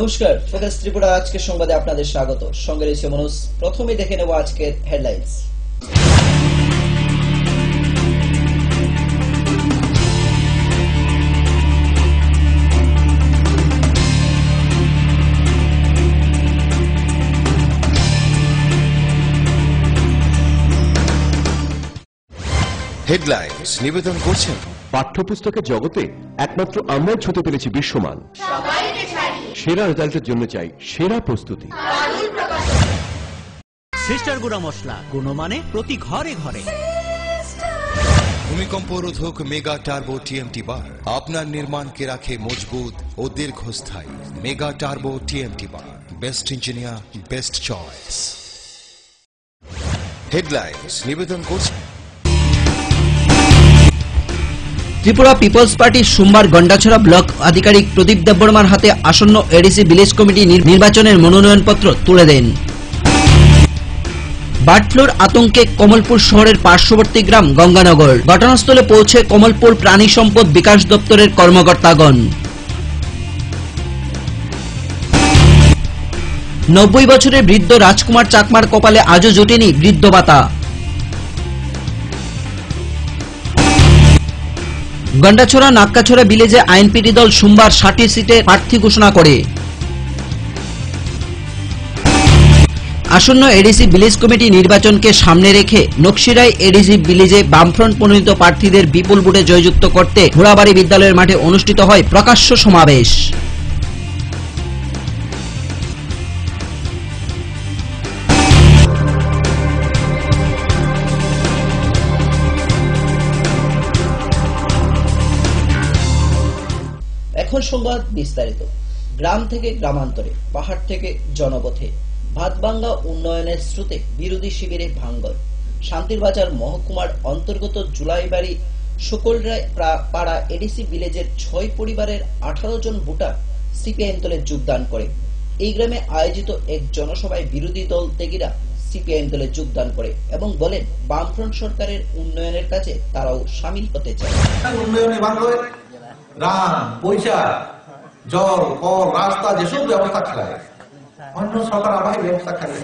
নমস্কার, ফোকাস ত্রিপুরা আজকের সংবাদে আপনাদের স্বাগত। সঙ্গে রয়েছে মনোজ। প্রথমেই দেখে নেব আজকের হেডলাইন্স। হেডলাইন্স নিবেদন করছেন পাঠ্যপুস্তকের জগতে একমাত্র আমরাই ছুতে পেরেছি বিশ্বমান। সেরা রেজাল্টের জন্য চাই সেরা প্রস্তুতি। সিস্টার গুঁড়া মশলা গুণমানে প্রতি ঘরে ঘরে। ভূমিকম্প রোধক মেগা টার্বো টিএমটি বার আপনার নির্মাণকে রাখে মজবুত ও দীর্ঘস্থায়ী। মেগা টার্বো টিএমটি বার, best engineer, best choice. Headlines নিবেদন করছেন ত্রিপুরা পিপলস পার্টির সোমবার গন্ডাছড়া ব্লক আধিকারিক প্রদীপ দেববর্মার হাতে আসন্ন এডিসি ভিলেজ কমিটি নির্বাচনের মনোনয়নপত্র তুলে দেন। বার্ড ফ্লুর আতঙ্কে কমলপুর শহরের পার্শ্ববর্তী গ্রাম গঙ্গানগর। ঘটনাস্থলে পৌঁছে কমলপুর প্রাণী সম্পদ বিকাশ দপ্তরের কর্মকর্তাগণ। 90 বছরের বৃদ্ধ রাজকুমার চাকমার কপালে আজও জোটেনি বৃদ্ধ ভাতা। গন্ডাছড়া নাক্কাছড়া ভিলেজে আইনপিটি দল সোমবার 60 সিটে প্রার্থী ঘোষণা করে। আসন্ন এডিসি ভিলেজ কমিটি নির্বাচনকে সামনে রেখে নকশিরায় এডিসি ভিলেজে বামফ্রন্ট মনোনীত প্রার্থীদের বিপুল ভোটে জয়যুক্ত করতে ঘোড়াবাড়ি বিদ্যালয়ের মাঠে অনুষ্ঠিত হয় প্রকাশ্য সমাবেশ। এখন সংবাদ বিস্তারিত। গ্রাম থেকে গ্রামান্তরে, পাহাড় থেকে জনপথে ভাতবাঙ্গা উন্নয়নের স্রোতে বিরোধী শিবিরে ভাঙ্গর। শান্তিরবাজার মহকুমার অন্তর্গত জুলাইবাড়ি সকলরায় পাড়া এডিসি ভিলেজের 6 পরিবারের 18 জন ভোটার সিপিআইএম দলে যোগদান করে। এই গ্রামে আয়োজিত এক জনসভায় বিরোধী দল ত্যাগীরা সিপিআইএম দলে যোগদান করে এবং বলেন বামফ্রন্ট সরকারের উন্নয়নের কাজে তারাও সামিল হতে চায়। রান, পয়সা, জল, কল, রাস্তা যেসব ব্যবস্থা খায় অন্য সরকার আবার ব্যবস্থা খায়।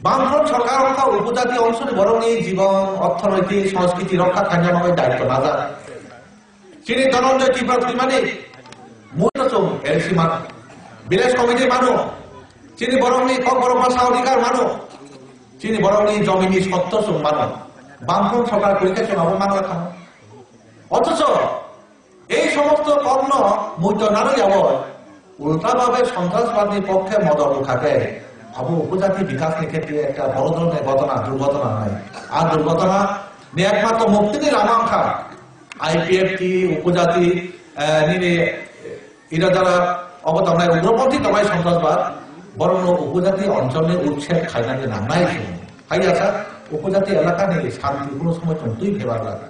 বামফ্রন্ট সরকার অর্থাৎ উপজাতি অঞ্চলে বরং এই জীবন, অর্থনৈতিক, সংস্কৃতি রক্ষা খাঞ্জামানের দায়িত্ব না যায়। তিনি ধনঞ্জয় ত্রিপুরা মানে ভিলেজ কমিটির মানুষ, তিনি বরং বড় ভাষা অধিকার মানুষ, তিনি বরং জমিনি সত্য মানুষ। বামফ্রন্ট সরকার পরীক্ষা অবমান রাখা, অথচ এই সমস্ত কর্ম মূল্য না যাব উল্টাভাবে সন্ত্রাসবাদীর পক্ষে মদত থাকে। আবু উপজাতি বিকাশ ক্ষেত্রে একটা বড় ধরনের দুর্ঘটনা হয়। আর দুর্ঘটনা একমাত্র মুক্তির আকাঙ্ক্ষা আইপিএফটি উপজাতি এরা যারা অবদান উগ্রপন্থী তবাই সন্ত্রাসবাদ বরং উপজাতি অঞ্চলে উচ্ছেদ খাইনাকে নামাই খাই আসা উপজাতি এলাকা নিয়ে শান্তি কোনো সময় চলতেই ফেবার লাগে।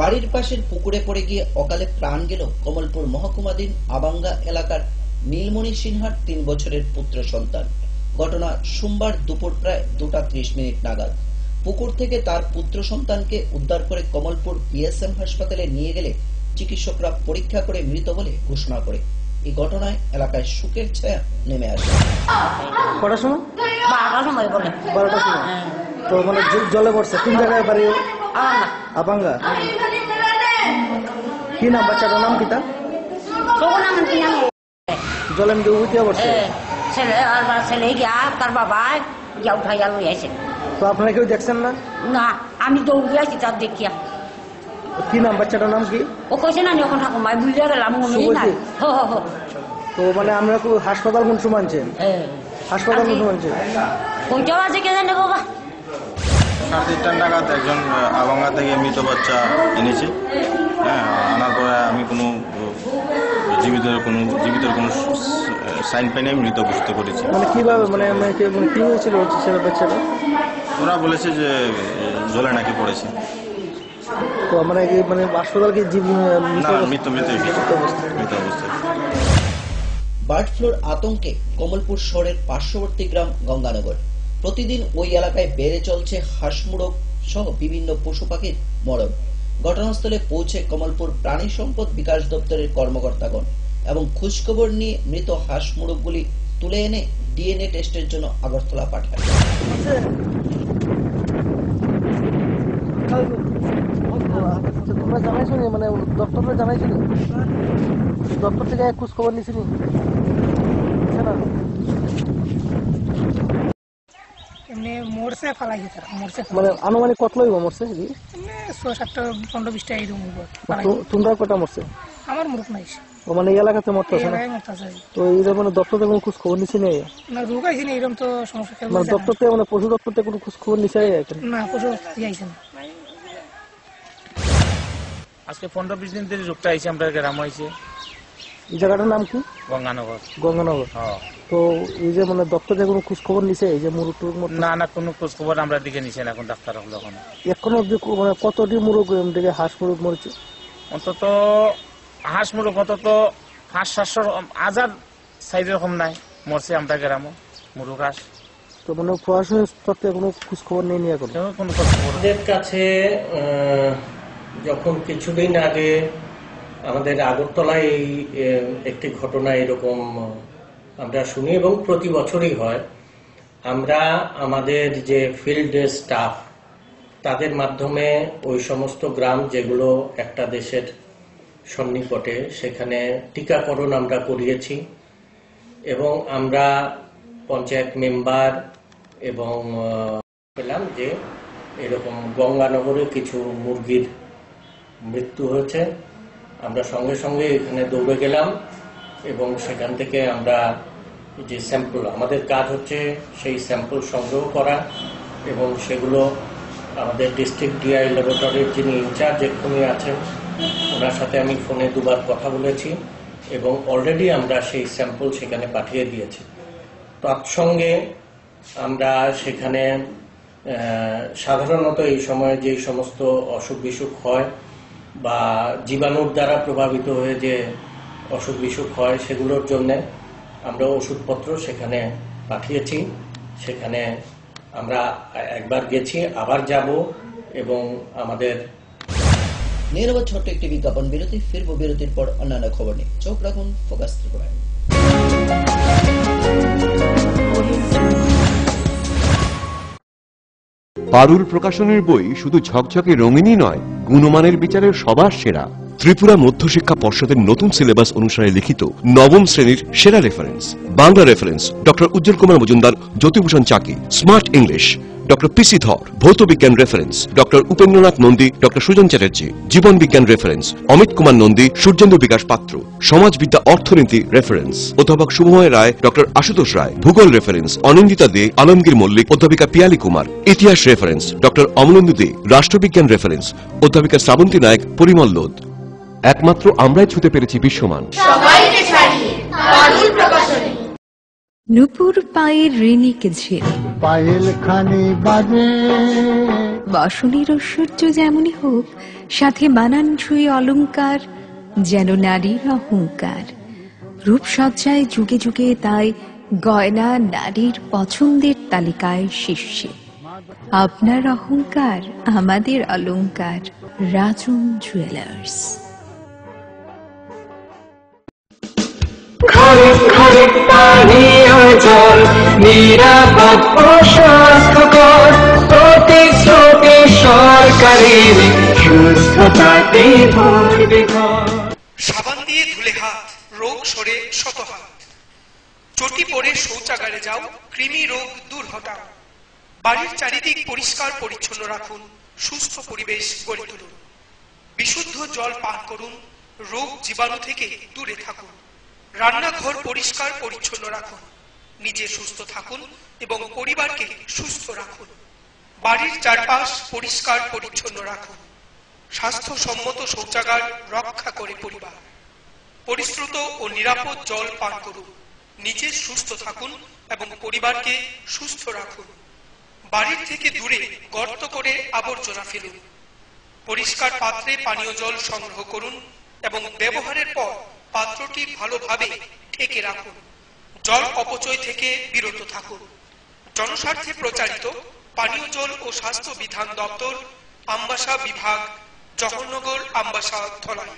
বাড়ির পাশের পুকুরে পড়ে গিয়ে অকালে প্রাণ গেল কমলপুর মহকুমাধীন আবাঙ্গা এলাকার নীলমণি সিনহার 3 বছরের পুত্র সন্তান। ঘটনা সোমবার দুপুর প্রায় 2:30 নাগাদ। পুকুর থেকে তার পুত্র সন্তানকে উদ্ধার করে কমলপুর বিএসএম হাসপাতালে নিয়ে গেলে চিকিৎসকরা পরীক্ষা করে মৃত বলে ঘোষণা করে। এই ঘটনায় এলাকায় শোকের ছায়া নেমে আসে। কটার সময়? 12টার সময় বলে। 12টার সময়। তো মানে জলে পড়ছে। কোন জায়গায় বাড়ি? আবাঙ্গা। কি নাম বাচ্চাটার নাম? কি তার জলে উঠে পড়ছে? ছেলে গিয়া তার বাবা গিয়া উঠাইয়া লই আইছে। তো আপনারা কেউ দেখছেন না? না, আমি দৌড়ে আইছি তার দেখিয়া। কি নাম বাচ্চাটার নাম? কি ও কইছে না এখন ঠাকুমায় বুঝে গেলাম মনেই নাই। তো মানে আমরা হাসপাতাল কোন সময় আনছেন? হাসপাতাল কোন সময় আনছেন? কইটাও আছে কে জানে বাবা। 3:30 নাগাদ একজন আবাঙ্গা থেকে মৃত বাচ্চা এনেছে। হ্যাঁ, আনার পরে আমি কোনো জীবিতের কোনো সাইন পাই নাই, মৃত বুঝতে করেছি। মানে কিভাবে মানে কি হয়েছিল বাচ্চাটা? ওরা বলেছে যে জলে নাকি পড়েছে। তো মানে হাসপাতাল কি মৃত অবস্থায়। বার্ড ফ্লুর আতঙ্কে কমলপুর শহরের পার্শ্ববর্তী গ্রাম গঙ্গানগর। প্রতিদিন ওই এলাকায় বেড়ে চলছে হাঁস-মুরগ সহ বিভিন্ন পশু পাখির মরণ। ঘটনাস্থলে পৌঁছে কমলপুর প্রাণী সম্পদ বিকাশ দপ্তরের কর্মকর্তাগণ এবং খোঁজখবর নিয়ে মৃত হাঁস মুরগগুলি তুলে এনে ডিএনএ টেস্টের জন্য আগরতলা পাঠায়। তোমরা জানাইছো নি, মানে ডক্টররা জানাইছো নি? ডক্টর থেকে খোঁজ খবর নিছি নি? এমনি মরছে ফালাইছে তারা, মরছে মানে আনুমানিক কত লইব মরছে? এমনি 6-7টা 15-20টা এরকম হইব। তোমরা কটা মরছে? আমার মুরুখ নাই, ও মানে এই এলাকাতে মরতেছে না? তো এইরকম মানে ডক্টর থেকে খোঁজ খবর নিছি নি? না, রোগ আইছে না, এরকম তো সমস্যা কেউ মানে ডক্টর থেকে মানে পশু ডক্টর থেকে কোনো খোঁজ খবর নিছে না, পশু আইছে না। আজকে 15-20 দিন ধরে রোগটা আইছে, আমরা গ্রাম আইছে। এই জায়গাটার নাম কি? গঙ্গানগর। গঙ্গানগর। তো এই যে মানে ডক্টর থেকে কোনো খোঁজ খবর নিছে এই যে মুরুখ? না না, কোনো খোঁজ খবর আমরা দিকে নিছে না এখন ডাক্তার হলো। এখনো অব্দি মানে কতটি মুরুখ দিকে হাঁস মুরুখ মরেছে? অন্তত হাঁস মুরুখ অন্তত 500-700 হাজার সাইজের কম নাই মরছে আমরা গ্রামে মুরুখ হাঁস। তো মানে প্রশাসনের স্তর থেকে কোনো খোঁজ খবর নেই নিয়ে কোনো খোঁজ খবর আমাদের কাছে। যখন কিছুদিন আগে আমাদের আগরতলায় এই একটি ঘটনা এরকম আমরা শুনি এবং প্রতি বছরই হয়, আমরা আমাদের যে ফিল্ড স্টাফ তাদের মাধ্যমে ওই সমস্ত গ্রাম যেগুলো একটা দেশের সন্নিকটে সেখানে টিকাকরণ আমরা করিয়েছি এবং আমরা পঞ্চায়েত মেম্বার এবং পেলাম যে এরকম গঙ্গানগরে কিছু মুরগির মৃত্যু হয়েছে। আমরা সঙ্গে সঙ্গে এখানে দৌড়ে গেলাম এবং সেখান থেকে আমরা যে স্যাম্পল, আমাদের কাজ হচ্ছে সেই স্যাম্পল সংগ্রহ করা এবং সেগুলো আমাদের ডিস্ট্রিক্ট ডিআই ল্যাবরেটরির যিনি ইনচার্জ এক্ষুনি আছেন ওনার সাথে আমি ফোনে দুবার কথা বলেছি এবং অলরেডি আমরা সেই স্যাম্পল সেখানে পাঠিয়ে দিয়েছি। তৎসঙ্গে আমরা সেখানে সাধারণত এই সময়ে যে সমস্ত অসুখ বিসুখ হয় বা জীবাণুর দ্বারা প্রভাবিত হয়ে যে অসুখ বিসুখ হয় সেগুলোর জন্য আমরা ওষুধপত্র সেখানে পাঠিয়েছি। সেখানে আমরা একবার গেছি, আবার যাব এবং আমাদের নিরবচ্ছিন্ন ছোট্ট একটি বিজ্ঞাপন বিরতি, ফিরবো বিরতির পর অন্যান্য খবর নিয়ে। চোখ রাখুন ফোকাস ত্রিপুরায়। পারুল প্রকাশনের বই শুধু ঝকঝকে রঙিনই নয়, গুণমানের বিচারের সবার সেরা। ত্রিপুরা মধ্যশিক্ষা পর্ষদের নতুন সিলেবাস অনুসারে লিখিত নবম শ্রেণীর সেরা reference. Bangla reference doctor Ujjwal Kumar Majumdar, Jyotibhushan Chaki. Smart English doctor PC Dhar. ভৌত বিজ্ঞান reference doctor Upendranath Nandi, doctor Sujan Chatterjee. জীবন বিজ্ঞান রেফারেন্স অমিত কুমার নন্দী, সূর্যেন্দ্র বিকাশ পাত্র। সমাজবিদ্যা অর্থনীতি রেফারেন্স অধ্যাপক শুভময় রায়, ডক্টর আশুতোষ রায়। ভূগোল রেফারেন্স অনিন্দিতা দে, আলমগীর মল্লিক, অধ্যাপিকা পিয়ালি কুমার। ইতিহাস রেফারেন্স ডক্টর অমলেন্দু দে। রাষ্ট্রবিজ্ঞান রেফারেন্স অধ্যাপিকা শ্রাবন্তী নায়ক, পরিমল লোধ। একমাত্র আমরাই ছুঁতে পেরেছি বিশ্বমান। নুপুর পায়ের ঋণিক ঝিল, পায়েল খানি বাজে। বসনের ঐশ্বর্য যেমনই হোক, সাথে মানানসই অলংকার, যেন নারীর অহংকার। রূপসজ্জায় যুগে যুগে তাই গয়না নারীর পছন্দের তালিকায় শীর্ষে। আপনার অহংকার আমাদের অলংকার। রাজন জুয়েলার্স। ঘরে ঘরে পানীয় জল, নিরাপদ ও স্বাস্থ্যকর, প্রতিশ্রুতি সরকারের, সুস্থতাতে ভরবে ঘর। সাবান দিয়ে ধুলে হাত, রোগ সরে শত হাত। চটি পরে শৌচাগারে যাও, কৃমি রোগ দূর হটাও। বাড়ির চারিদিক পরিষ্কার পরিচ্ছন্ন রাখুন, সুস্থ পরিবেশ গড়ে তুলুন। বিশুদ্ধ জল পান করুন, রোগ জীবাণু থেকে দূরে থাকুন। রান্নাঘর পরিষ্কার পরিচ্ছন্ন রাখুন, নিজে সুস্থ থাকুন এবং পরিবারকে সুস্থ রাখুন। বাড়ির চারপাশ পরিষ্কার পরিচ্ছন্ন রাখুন। স্বাস্থ্যসম্মত শৌচাগার রক্ষা করে পরিবার। পরিশ্রুত ও নিরাপদ জল পান করুন, নিজে সুস্থ থাকুন এবং পরিবারকে সুস্থ রাখুন। বাড়ির থেকে দূরে গর্ত করে আবর্জনা ফেলুন। পরিষ্কার পাত্রে পানীয় জল সংগ্রহ করুন এবং ব্যবহারের পর পাত্রটি ভালোভাবে ঢেকে রাখুন। জল অপচয় থেকে বিরত থাকুন। জনস্বার্থে প্রচারিত পানীয় জল ও স্বাস্থ্য বিধান দপ্তর, আমবাসা বিভাগ, জওহরনগর, আমবাসা, ধলাই।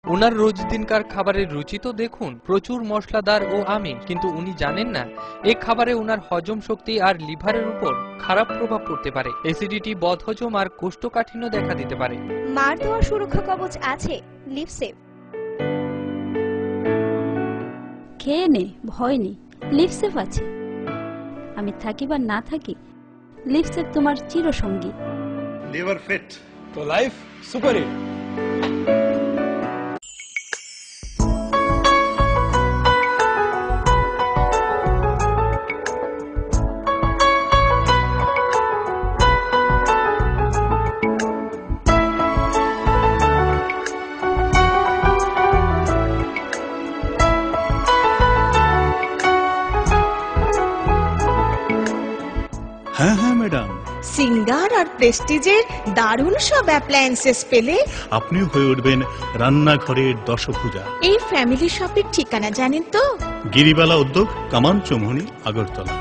ওনার রোজ দিনকার খাবারের রুচি তো দেখুন, প্রচুর মশলাদার ও আমিষ, কিন্তু উনি জানেন না এই খাবারে ওনার হজম শক্তি আর লিভারের উপর খারাপ প্রভাব পড়তে পারে। অ্যাসিডিটি, বদহজম আর কোষ্ঠকাঠিন্য দেখা দিতে পারে। মার দেওয়া সুরক্ষা কবচ আছে লিভসেভ। খেয়ে নে, ভয় নেই, লিভসেভ আছে। আমি থাকি বা না থাকি, লিভসেভ তোমার চিরসঙ্গী। লিভার ফিট তো লাইফ সুপার হিট। হ্যাঁ হ্যাঁ ম্যাডাম, সিঙ্গার আর প্রেস্টিজের দারুণ সব অ্যাপ্লায়েন্সেস পেলে আপনিও হয়ে উঠবেন রান্নাঘরের দশভুজা। এই ফ্যামিলি শপের ঠিকানা জানেন তো? গিরিবালা উদ্যোগ, কামান চৌমুহনী, আগরতলা।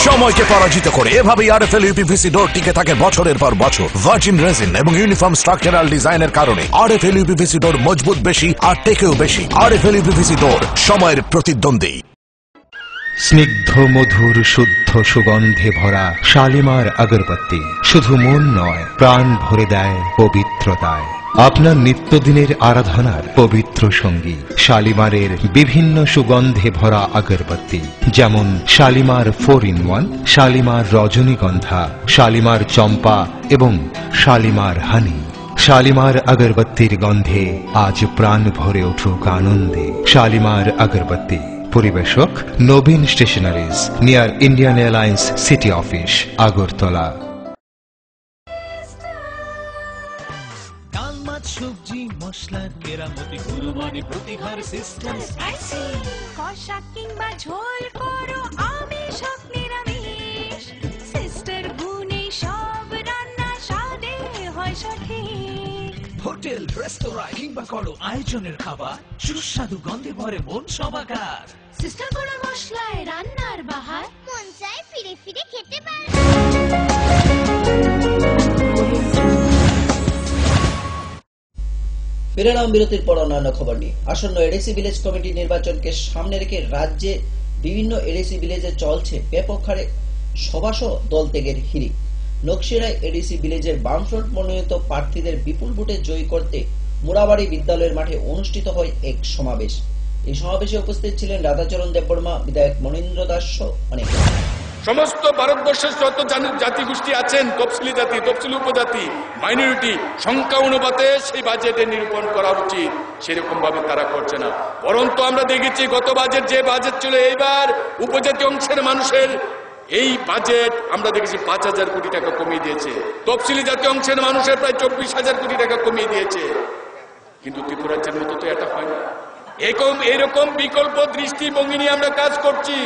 সময়কে পরাজিত করে এভাবেই আরএফএল ইউপিভিসি ডোর টিকে থাকে বছরের পর বছর। ভার্জিন রেজিন এবং ইউনিফর্ম স্ট্রাকচারাল ডিজাইনের কারণে আরএফএল ইউপিভিসি ডোর মজবুত বেশি আর টেকেও বেশি। আরএফএল ইউপিভিসি ডোর, সময়ের প্রতিদ্বন্দ্বী। স্নিগ্ধ মধুর শুদ্ধ সুগন্ধে ভরা শালিমার আগরবাতি শুধু মন নয়, প্রাণ ভরে দেয় পবিত্রতায়। আপনার নিত্যদিনের আরাধনার পবিত্র সঙ্গী শালিমারের বিভিন্ন সুগন্ধে ভরা আগরবাতি, যেমন শালিমার 4-in-1, শালিমার রজনীগন্ধা, শালিমার চম্পা এবং শালিমার হানি। শালিমার আগরবাতির গন্ধে আজ প্রাণ ভরে উঠুক আনন্দে। শালিমার আগরবাতি। পরিবেশক Nabin stationeries, near Indian airlines city office, Agartala. সবজি মশলার কেরামতি গুণমানে প্রতিহার সিস্টেম। কষা কিংবা ঝোল করো আমিষ হোক নিরামিষ, সিস্টার গুণে সব রান্না স্বাদে হয় সঠিক। হোটেল, রেস্তোরাঁ কিংবা করো আয়োজনের খাবার, সুস্বাদু গন্ধে ভরে মন সবাকার। সিস্টার গুঁড়ো মশলায় রান্নার বাহার, মন চায় ফিরে ফিরে খেতে পারে। ফিরে এলাম বিরতির পর অন্যান্য খবর নিয়ে। আসন্ন এডিসি ভিলেজ কমিটি নির্বাচনকে সামনে রেখে রাজ্যে বিভিন্ন এডিসি ভিলেজে চলছে ব্যাপক হারে সভাসহ দল ত্যাগের হিড়িক। নকশিরায় এডিসি ভিলেজের বামফ্রন্ট মনোনীত প্রার্থীদের বিপুল ভোটে জয়ী করতে মুরাবাড়ি বিদ্যালয়ের মাঠে অনুষ্ঠিত হয় এক সমাবেশ। এই সমাবেশে উপস্থিত ছিলেন রাধাচরণ দেববর্মা, বিধায়ক মনীন্দ্র দাস সহ অনেকে। সমস্ত ভারতবর্ষের যত জাতিগোষ্ঠী আছেন, তফসিলি জাতি, তফসিলি উপজাতি, মাইনরিটি, সংখ্যা অনুপাতে সেই বাজেটে নিরূপণ করা উচিত। সেরকম ভাবে তারা করছে না। বরঞ্চ আমরা দেখেছি গত বাজেট যে বাজেট ছিল, এইবার উপজাতি অংশের মানুষের এই বাজেট আমরা দেখেছি 5,000 কোটি টাকা কমিয়ে দিয়েছে। তফসিলি জাতি অংশের মানুষের প্রায় 24,000 কোটি টাকা কমিয়ে দিয়েছে। কিন্তু ত্রিপুরাজ্যের মতো তো এটা হয় না। এরকম বিকল্প দৃষ্টিভঙ্গি নিয়ে আমরা কাজ করছি।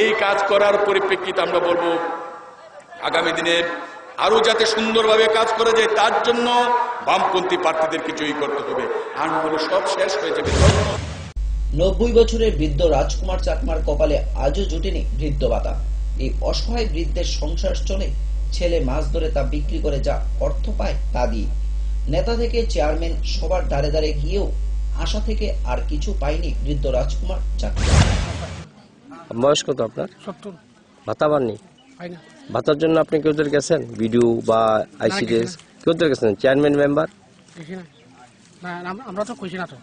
এই কাজ করার পরিপ্রেক্ষিতে আমরা বলবো আগামী দিনে আরো যাতে সুন্দরভাবে কাজ করা যায়, তার জন্য বামপন্থী প্রার্থীদেরকে জয়ী করতে হবে। আর নাহলে সব শেষ হয়ে যাবে। 90 বছরের বৃদ্ধ রাজকুমার চাকমার কপালে আজও জুটেনি বৃদ্ধ ভাতা। এই অসহায় বৃদ্ধের সংসার চলে ছেলে মাছ ধরে তা বিক্রি করে যা অর্থ পায় তা দিয়ে। নেতা থেকে চেয়ারম্যান সবার দ্বারে দ্বারে গিয়েও আশা থেকে আর কিছু পায়নি বৃদ্ধ রাজকুমার চাকরি। বয়স কত আপনার? 70। ভাতা পাননি? ভাতার জন্য আপনি কেউদের গেছেন? বিডিও বা আইসিডিএস কেউদের গেছেন? Chairman member? আমরা তো কইছি না তো।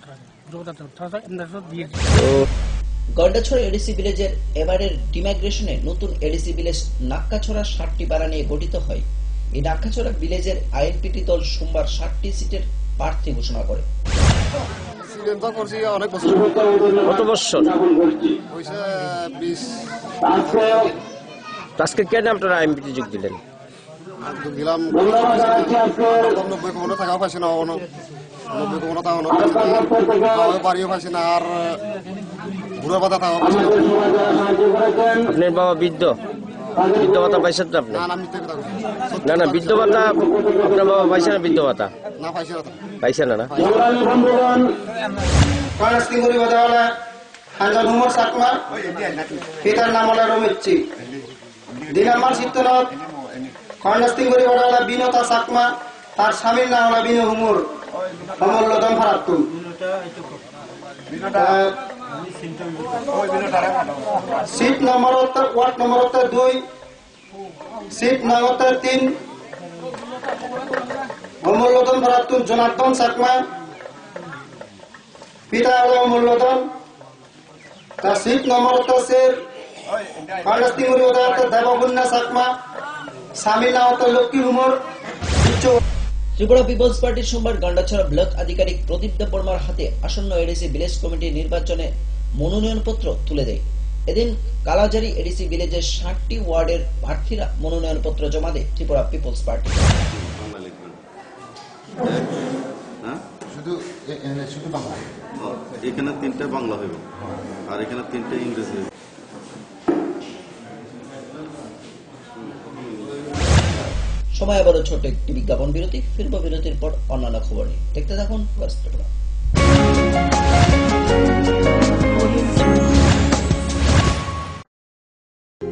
গন্ডাছড়া এডিসি ভিলেজের এবারের ডিমাইগ্রেশনে নতুন এডিসি ভিলেজ নাক্কাছড়া 60টি পাড়া নিয়ে গঠিত হয়। এই নাক্কাছড়া ভিলেজের আইএনপিটি দল সোমবার 60টি সিটের প্রার্থী ঘোষণা করে। কত বছর? আজকে কেন আপনারা আইএনপিটি যোগ দিলেন? আপনার বাবা বৃদ্ধ ভাতা পাইছেন তো আপনি? না বৃদ্ধ ভাতা আপনার বাবা পাইছে না? বৃদ্ধ ভাতা পাইছে না? পিতার নাম হলো রমিচ্ছি। দিনামার শীতলত খন্ডাস্তিঙ্গরি বড়ালা বিনতা চাকমা, তার স্বামীর নাম হলো বিনু হুমুর অমূল্যদম ফারাত্তুম। Seat number ward number 2, seat number 3, অমূল্যদম ফারাত্তুম জনার্দন চাকমা, পিতা হলো অমূল্যদম। তার সিট নম্বর 4, খন্ডাস্তিঙ্গরি বড়ালা দেবকন্যা চাকমা, স্বামীর নাম হলো লক্ষ্মী হুমুর। ত্রিপুরা পিপলস পার্টির সোমবার গন্ডাছড়া ব্লক আধিকারিক প্রদীপ দেব বর্মার হাতে আসন্ন এডিসি ভিলেজ কমিটির নির্বাচনে মনোনয়নপত্র তুলে দেয়। এদিন কালাজারি এডিসি ভিলেজের 60টি ওয়ার্ডের প্রার্থীরা মনোনয়নপত্র জমা দেয় ত্রিপুরা পিপলস পার্টি। এখানে 3টা বাংলা হইব আর এখানে 3টা ইংরেজি হইব। সময় আবারও ছোট একটি বিজ্ঞাপন বিরতি, ফিরব বিরতির পর অন্যান্য খবর নিয়ে। দেখতে থাকুন ওয়েস্ট ত্রিপুরা।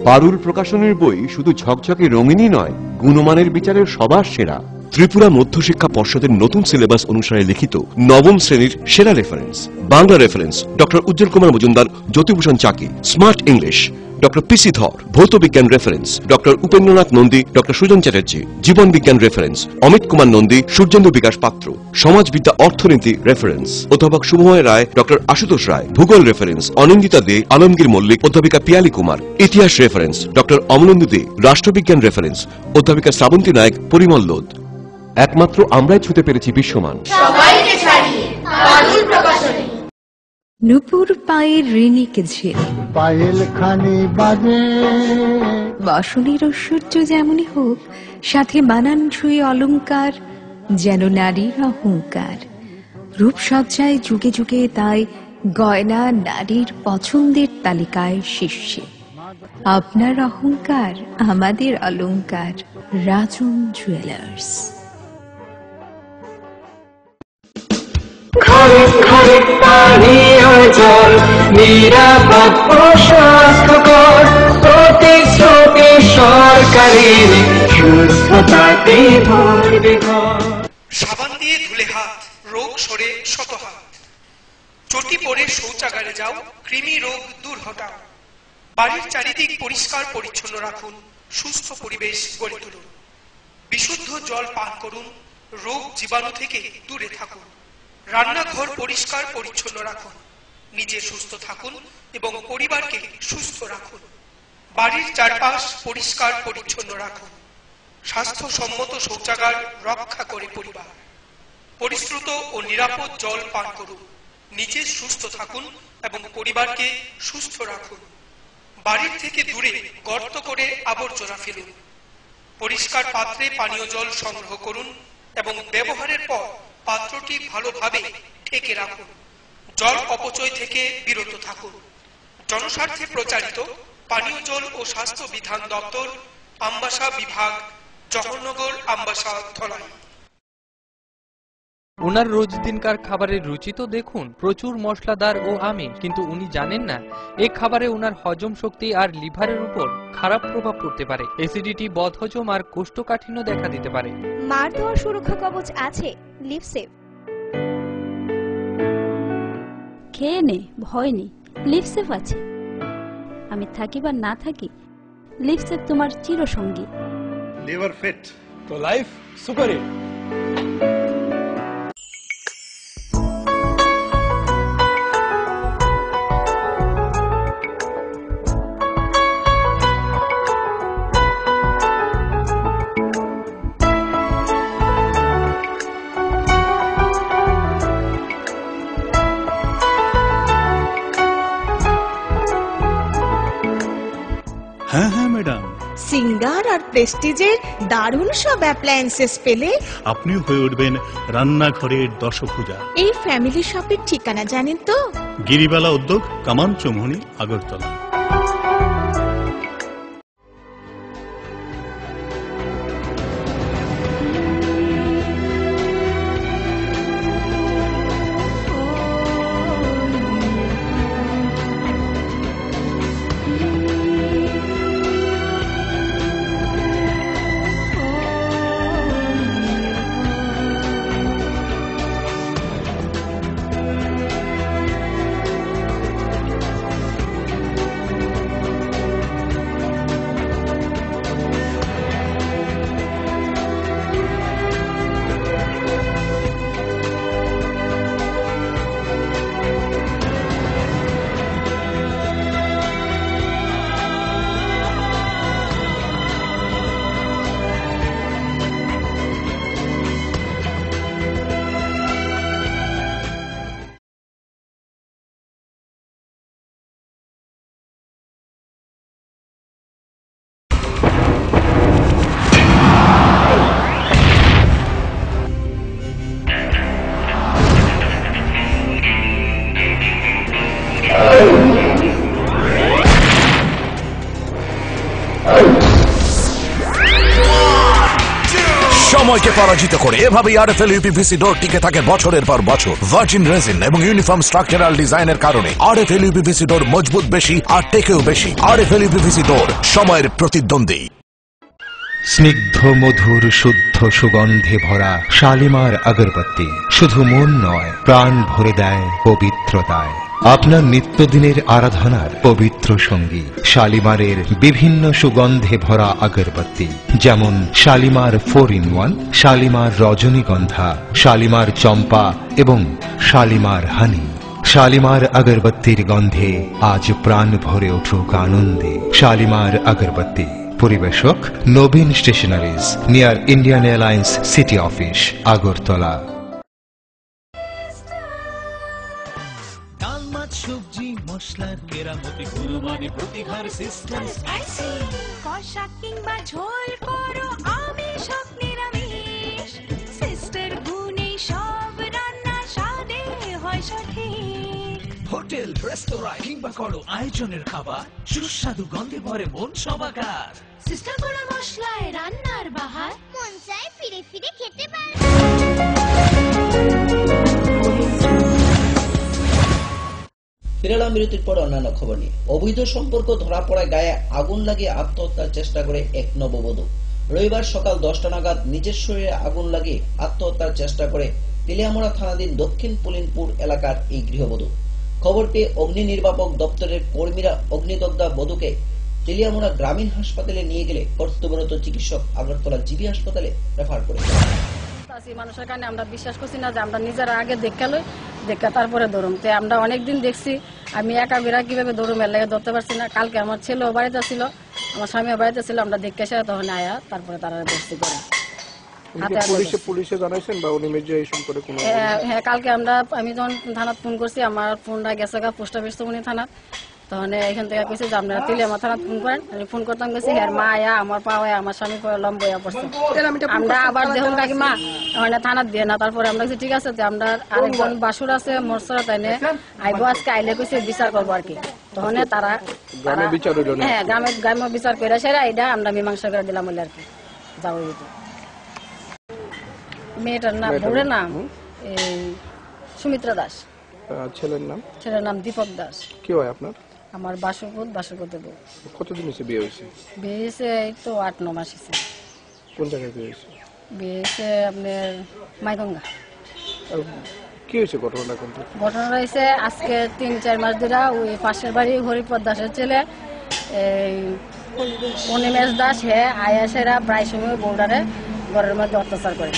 পারুল প্রকাশনের বই শুধু ঝকঝকে রঙিনই নয়, গুণমানের বিচারের সবার সেরা। ত্রিপুরা মধ্যশিক্ষা পর্ষদের নতুন সিলেবাস অনুসারে লিখিত নবম শ্রেণীর সেরা reference. Bangla reference doctor Ujjwal Kumar Majumdar, Jyotibhushan Chaki. Smart English doctor PC Dhar. ভৌত বিজ্ঞান reference doctor Upendranath Nandi, doctor Sujan Chatterjee. জীবন বিজ্ঞান রেফারেন্স অমিত কুমার নন্দী, সূর্যেন্দু বিকাশ পাত্র। সমাজবিদ্যা অর্থনীতি রেফারেন্স অধ্যাপক শুভময় রায়, ডক্টর আশুতোষ রায়। ভূগোল রেফারেন্স অনিন্দিতা দে, আলমগীর মল্লিক, অধ্যাপিকা পিয়ালি কুমার। ইতিহাস রেফারেন্স ডক্টর অমলেন্দু দে। রাষ্ট্রবিজ্ঞান রেফারেন্স অধ্যাপিকা শ্রাবন্তী নায়ক, পরিমল লোধ। একমাত্র আমরাই ছুতে পেরেছি বিশ্বমান। সবাইকে ছাড়িয়ে পারুল প্রকাশনী। নুপুর পায়ের ঋণিক ঝিল, পায়েল খানি বাজে। বসনের ঐশ্বর্য যেমনই হোক, সাথে মানানসই অলংকার, যেন নারীর অহংকার। রূপসজ্জায় যুগে যুগে তাই গয়না নারীর পছন্দের তালিকায় শীর্ষে। আপনার অহংকার আমাদের অলংকার। রাজন জুয়েলার্স। ঘরে ঘরে পানীয় জল, নিরাপদ ও স্বাস্থ্যকর, প্রতিশ্রুতি সরকারের, সুস্থতাতে ভরবে ঘর। সাবান দিয়ে ধুলে হাত, রোগ সরে শত হাত। চটি পরে শৌচাগারে যাও, কৃমি রোগ দূর হটাও। বাড়ির চারিদিক পরিষ্কার পরিচ্ছন্ন রাখুন, সুস্থ পরিবেশ গড়ে তুলুন। বিশুদ্ধ জল পান করুন, রোগ জীবাণু থেকে দূরে থাকুন। রান্নাঘর পরিষ্কার পরিচ্ছন্ন রাখুন, নিজে সুস্থ থাকুন এবং পরিবারকে সুস্থ রাখুন। বাড়ির চারপাশ পরিষ্কার পরিচ্ছন্ন রাখুন। স্বাস্থ্যসম্মত শৌচাগার রক্ষা করে পরিবার। পরিশ্রুত ও নিরাপদ জল পান করুন, নিজে সুস্থ থাকুন এবং পরিবারকে সুস্থ রাখুন। বাড়ির থেকে দূরে গর্ত করে আবর্জনা ফেলুন। পরিষ্কার পাত্রে পানীয় জল সংগ্রহ করুন এবং ব্যবহারের পর পাত্রটি ভালোভাবে ঢেকে রাখুন। জল অপচয় থেকে বিরত থাকুন। জনস্বার্থে প্রচারিত পানীয় জল ও স্বাস্থ্য বিধান দপ্তর, আমবাসা বিভাগ, জওহরনগর, আমবাসা, ধলাই। ওনার রোজ দিনকার খাবারের রুচি তো দেখুন, প্রচুর মশলাদার ও আমিষ, কিন্তু উনি জানেন না এই খাবারে ওনার হজম শক্তি আর লিভারের উপর খারাপ প্রভাব পড়তে পারে। অ্যাসিডিটি, বদহজম আর কোষ্ঠকাঠিন্য দেখা দিতে পারে। মার দেওয়ার সুরক্ষা কবচ আছে লিভসেভ। খেয়ে নে, ভয় নেই, লিভসেভ আছে। আমি থাকি বা না থাকি, লিভসেভ তোমার চিরসঙ্গী। লিভার ফিট তো লাইফ সুপার হিট। হ্যাঁ হ্যাঁ ম্যাডাম, সিঙ্গার আর প্রেস্টিজের দারুণ সব অ্যাপ্লায়েন্সেস পেলে আপনিও হয়ে উঠবেন রান্নাঘরের দশভুজা। এই ফ্যামিলি শপের ঠিকানা জানেন তো? গিরিবালা উদ্যোগ, কামান চৌমুহনী, আগরতলা। সময়কে পরাজিত করে এভাবেই আরএফএল ইউপিভিসি ডোর টিকে থাকে বছরের পর বছর। ভার্জিন রেজিন এবং ইউনিফর্ম স্ট্রাকচারাল ডিজাইনের কারণে আরএফএল ইউপিভিসি ডোর মজবুত বেশি আর টেকেও বেশি। আরএফএল ইউপিভিসি ডোর, সময়ের প্রতিদ্বন্দ্বী। স্নিগ্ধ মধুর শুদ্ধ সুগন্ধে ভরা শালিমার আগরবাতি শুধু মন নয়, প্রাণ ভরে দেয় পবিত্রতায়। আপনার নিত্যদিনের আরাধনার পবিত্র সঙ্গী শালিমারের বিভিন্ন সুগন্ধে ভরা আগরবাতি, যেমন শালিমার 4-in-1, শালিমার রজনীগন্ধা, শালিমার চম্পা এবং শালিমার হানি। শালিমার আগরবাতির গন্ধে আজ প্রাণ ভরে উঠুক আনন্দে। শালিমার আগরবাতি। পরিবেশক Nabin stationeries, near Indian airlines city office, Agartala. ডাল, মাছ, সবজি, মশলার কেরামতি, গুণমানে প্রতিঘার সিস্টেম স্পাইসি। কষা কিংবা ঝোল করো আমিষ হোক নিরামিষ, সিস্টার গুণে সব রান্না স্বাদে হয় সঠিক। হোটেল, রেস্তোরাঁ কিংবা করো আয়োজনের খাবার, সুস্বাদু গন্ধে ভরে মন সবাকার। সিস্টার গুঁড়ো মশলায় রান্নার বাহার, মন চায় ফিরে ফিরে খেতে পারে। ফিরালাম বিরতির পর অন্যান্য খবর নিয়ে। অবৈধ সম্পর্ক ধরা পড়ায় গায়ে আগুন লাগিয়ে আত্মহত্যার চেষ্টা করে এক নববধূ। রবিবার সকাল 10টা নাগাদ নিজের শরীরে আগুন লাগিয়ে আত্মহত্যার চেষ্টা করে তেলিয়ামুড়া থানাধীন দক্ষিণ পুলিনপুর এলাকার এই গৃহবধূ। খবর পেয়ে অগ্নি নির্বাপক দপ্তরের কর্মীরা অগ্নিদগ্ধা বধূকে তেলিয়ামুড়া গ্রামীণ হাসপাতালে নিয়ে গেলে কর্তব্যরত চিকিৎসক আগরতলা জিবি হাসপাতালে রেফার করে। মানুষের কারণে আমরা বিশ্বাস করছি না যে আমরা নিজেরা আগে দেখা তারপরে দৌড়ুম। তো আমরা অনেকদিন দেখছি, আমি একা বেড়া কিভাবে দৌড়ুম এর লাগে ধরতে পারছি না। কালকে আমার ছেলেও বাড়িতে ছিল, আমার স্বামীও বাড়িতে ছিল, আমরা দেখে এসে তখন আয়া তারপরে তারা ধরছি করে। পুলিশে জানাইছেন বা উনি মেডিয়েশন করে কোনো? হ্যাঁ, কালকে আমি যখন থানাত ফোন করছি, আমার ফোনটা গেছে পোস্ট অফিস উনি থানাত, তখন এখান থেকে কইছে যে আপনারা তেলিয়ামুড়া থানাত ফোন করেন। আমি ফোন করতাম গেছি, হ্যাঁ মা আয়া আমার পা আয়া আমার স্বামী লম্ব হইয়া পড়ছে। আমরা আবার দেখুন কাকি মা ওখানে থানাত দিয়ে না। তারপরে আমরা ঠিক আছে যে আমরা আরেকজন বাসুর আছে মোরসরা তাইনে আইবো, আজকে আইলে কইছে বিচার করবো আর কি। তখন তারা হ্যাঁ গ্রামে বিচার করে সেরা এটা আমরা মীমাংসা করে দিলাম বলে আর কি। যাবো মেয়েটার নাম ভোরের নাম এই সুমিত্রা দাস। ছেলের নাম? ছেলের নাম দীপক দাস। কি হয় আপনার? আমার বাসরপুর বউ। কতদিন হয়েছে বিয়ে হয়েছে? বিয়ে হয়েছে এই তো 8-9 মাস হয়েছে। কোন জায়গায় বিয়ে হয়েছে? বিয়ে হয়েছে আপনার মাইগঙ্গা। কি হয়েছে ঘটনাটা কিন্তু? ঘটনাটা হয়েছে আজকে 3-4 মাস ধরে ওই পাশের বাড়ি হরিপদ দাসের ছেলে এই অনিমেষ দাস আয়াসেরা প্রায় সময় বউডারে ঘরের মধ্যে অত্যাচার করে।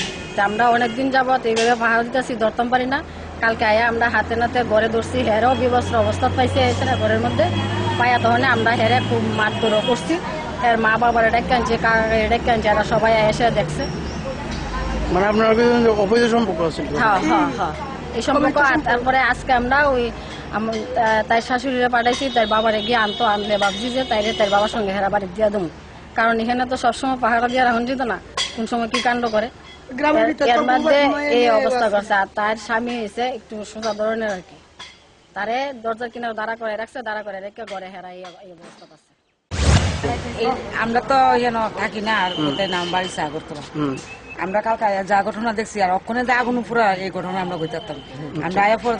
আমরা অনেকদিন যাবত এইভাবে পাহাড় দিতেছি, ধরতাম পারি না। কালকে আয়া আমরা হাতে নাতে ঘরে ধরছি, হেরও বিবস্ত্র অবস্থা পাইছে এছাড়া ঘরের মধ্যে পায়া তখন আমরা হেরে খুব মারধরও করছি। এর মা বাবার ডেকে আনছে, ডেকে আনছে, এরা সবাই এসে দেখছে। মানে আপনার অবৈধ সম্পর্ক আছে? হ্যাঁ হ্যাঁ হ্যাঁ, এই সম্পর্ক। তারপরে আজকে আমরা ওই তাই শাশুড়িরা পাঠাইছি, তার বাবারে গিয়ে আনলে ভাবছি যে তার বাবার সঙ্গে হেরা বাড়ি দিয়ে দেবো, কারণ এখানে তো সবসময় পাহাড়া দিয়ে রাখুন যেত না, কোন সময় কি কাণ্ড করে। এর মধ্যে এই অবস্থা করছে। আর তার স্বামী হয়েছে একটু সোজা ধরনের আর কি, তারে দরজার কিনারে দাঁড়া করে রাখছে, দাঁড়া করে রেখে ঘরে হেরা এই অবস্থা করছে। আমরা তো এখানে থাকি না, আর নাম বাড়ি চা করতে আমরা কালকে যা ঘটনা দেখছি আর ওখানে যে আগুন পুরা এই ঘটনা আমরা বুঝতাম। আমরা আয়া পরে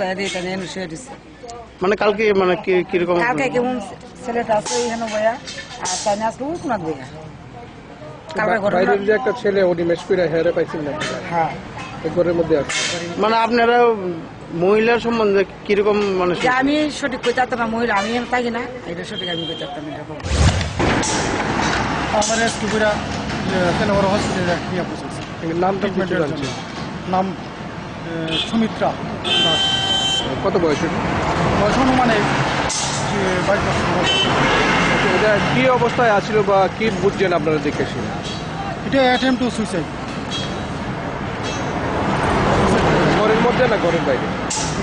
শুয়ে দিচ্ছি। মানে কালকে মানে কিরকম? কালকে কেমন ছেলেটা আছে এখানে বইয়া, আর তাই আসলে ওই কোন বইয়া একটা ছেলে অনিমেষ করে হেরে পাইছেন না? হ্যাঁ, ঘরের মধ্যে আছে। মানে আপনারা মহিলার সম্বন্ধে কিরকম মানে? আমি সঠিক কইতে পারতাম না, মহিলা আমি থাকি না, এটা সঠিক আমি কইতে পারতাম না। নামটা নাম সুমিত্রা দাস। কত বয়স? বয়স মানে কি অবস্থায় আছিল বা কি বুঝছেন আপনারা দেখেছেন? এটা অ্যাটেম্প টু সুইসাইড। ঘরের মধ্যে না ঘরের বাইরে?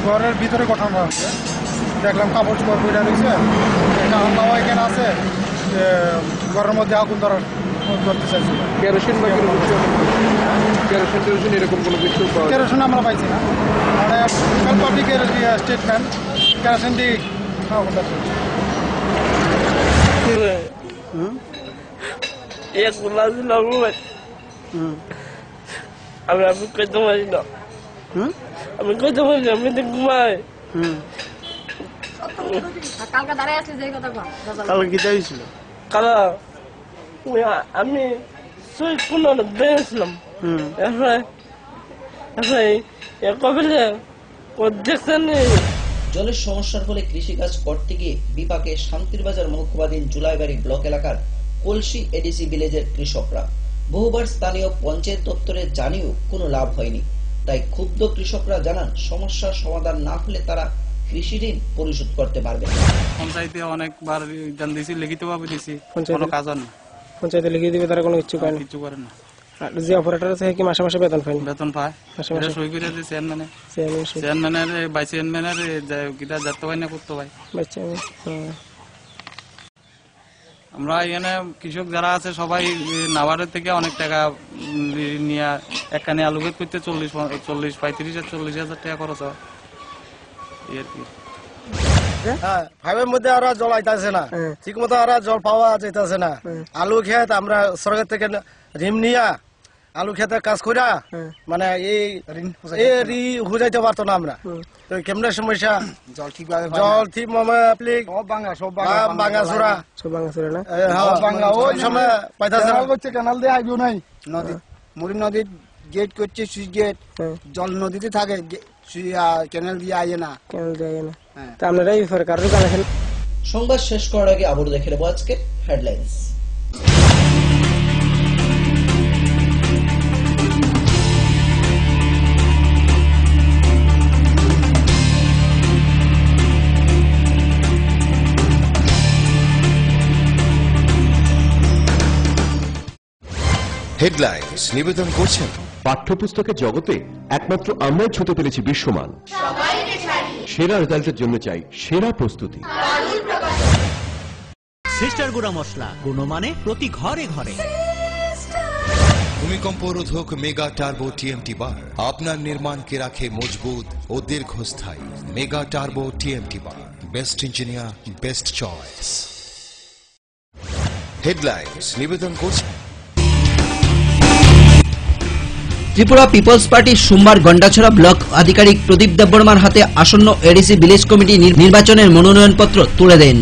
ঘরের ভিতরে ঘটনা হচ্ছে, দেখলাম কাপড় চোপড় বইটা রয়েছে, হামলাও এখানে আছে, ঘরের মধ্যে আগুন ধরতে চাইছিল। কেরোসিন বা কেরোসিন এরকম কোনো কিছু? কেরোসিন আমরা পাইছি না, মানে পাবলিকের স্টেটমেন্ট কেরোসিন দিয়ে আগুন ধরতে। আমি কইতে পারি না, আমি কইতে পারি না, আমি তো ঘুমাই। কালকে দাঁড়ায় আসলে যে কথা কালকে কি চাইছিল? কালা আমি বেড়েছিলাম, কবিলে ও দেখছেন। জলের সমস্যার ফলে কৃষিকাজ করতে গিয়ে বিপাকে শান্তিরবাজার মহকুমাধীন জুলাইবাড়ি ব্লক এলাকার কলসি এডিসি ভিলেজের কৃষকরা। বহুবার স্থানীয় পঞ্চায়েত দপ্তরে জানিয়েও কোনো লাভ হয়নি। তাই ক্ষুব্ধ কৃষকরা জানান, সমস্যার সমাধান না হলে তারা কৃষি ঋণ পরিশোধ করতে পারবে না। পঞ্চায়েতে অনেকবার জান দিয়েছি, লিখিতভাবে দিয়েছি, কোনো কাজ হয় না। পঞ্চায়েতে লিখিয়ে দিবে, তারা কোনো কিছু করে না, কিছু করে না। যে অপারেটর আছে কি মাসে মাসে বেতন পায়? বেতন পায়, এটা সই করে দিয়েছে চেয়ারম্যানের ভাইস চেয়ারম্যানের কিটা যাতে পাই না করতে পাই। আমরা এখানে কৃষক যারা আছে সবাই নাবারের থেকে অনেক টাকা নিয়ে একখানে আলু ক্ষেত করতে 40,000-45,000 টাকা খরচ হয় আর কি। ফাইভের মধ্যে আর জল আইতাছে না, ঠিক মতো আর জল পাওয়া যাইতাছে না। আলু ক্ষেত আমরা সরকার থেকে ঋণ নিয়া আলু খেতে কাজ করা, মানে এই হুজাইতে পারতো না আমরা। তো কেমন সমস্যা, জল ঠিক ভাঙাচোরা না, ওই সময় পাইতাছে না। কেনাল দিয়ে আইব নাই, নদী মুড়ি নদীর গেট করছে, সুইচ গেট, জল নদীতে থাকে, কেনাল দিয়ে আইয়ে না, আপনারাই সরকার জানাচ্ছেন। সংবাদ শেষ করার আগে আবারও দেখে নেব আজকে হেডলাইন্স। হেডলাইন্স নিবেদন করছেন পাঠ্যপুস্তকের জগতে একমাত্র আমরাই ছুতে পেরেছি বিশ্বমান। সেরা রেজাল্টের জন্য চাই সেরা প্রস্তুতি। সিস্টার গুঁড়া মশলা, গুণমানে প্রতি ঘরে ঘরে। ভূমিকম্প রোধক মেগা টার্বো টিএমটি বার আপনার নির্মাণকে রাখে মজবুত ও দীর্ঘস্থায়ী। মেগা টার্বো টিএমটি বার, best engineer, best choice. Headlines নিবেদন করছে ত্রিপুরা পিপলস পার্টি সোমবার গন্ডাছড়া ব্লক আধিকারিক প্রদীপ দেববর্মার হাতে আসন্ন এডিসি ভিলেজ কমিটি নির্বাচনের মনোনয়নপত্র তুলে দেন।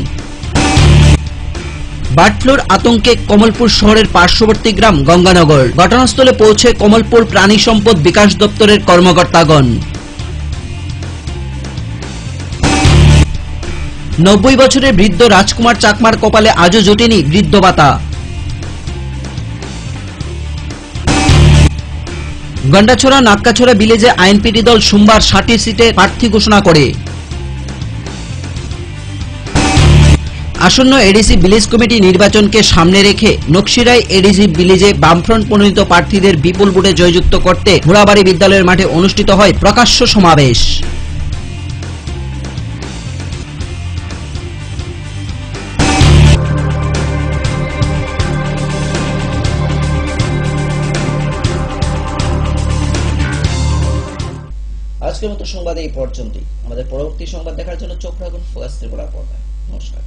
বার্ড ফ্লুর আতঙ্কে কমলপুর শহরের পার্শ্ববর্তী গ্রাম গঙ্গানগর। ঘটনাস্থলে পৌঁছে কমলপুর প্রাণী সম্পদ বিকাশ দপ্তরের কর্মকর্তাগণ। 90 বছরের বৃদ্ধ রাজকুমার চাকমার কপালে আজও জোটেনি বৃদ্ধ ভাতা। গন্ডাছড়া নাক্কাছড়া ভিলেজে আইএনপিটি দল সোমবার 60টি সিটে প্রার্থী ঘোষণা করে। আসন্ন এডিসি ভিলেজ কমিটি নির্বাচনকে সামনে রেখে নকশিরায় এডিসি ভিলেজে বামফ্রন্ট মনোনীত প্রার্থীদের বিপুল ভোটে জয়যুক্ত করতে ঘোড়াবাড়ি বিদ্যালয়ের মাঠে অনুষ্ঠিত হয় প্রকাশ্য সমাবেশ। আজকের মতো সংবাদ এই পর্যন্তই। আমাদের পরবর্তী সংবাদ দেখার জন্য চোখ রাখুন ফোকাস ত্রিপুরা পর্দায়। নমস্কার।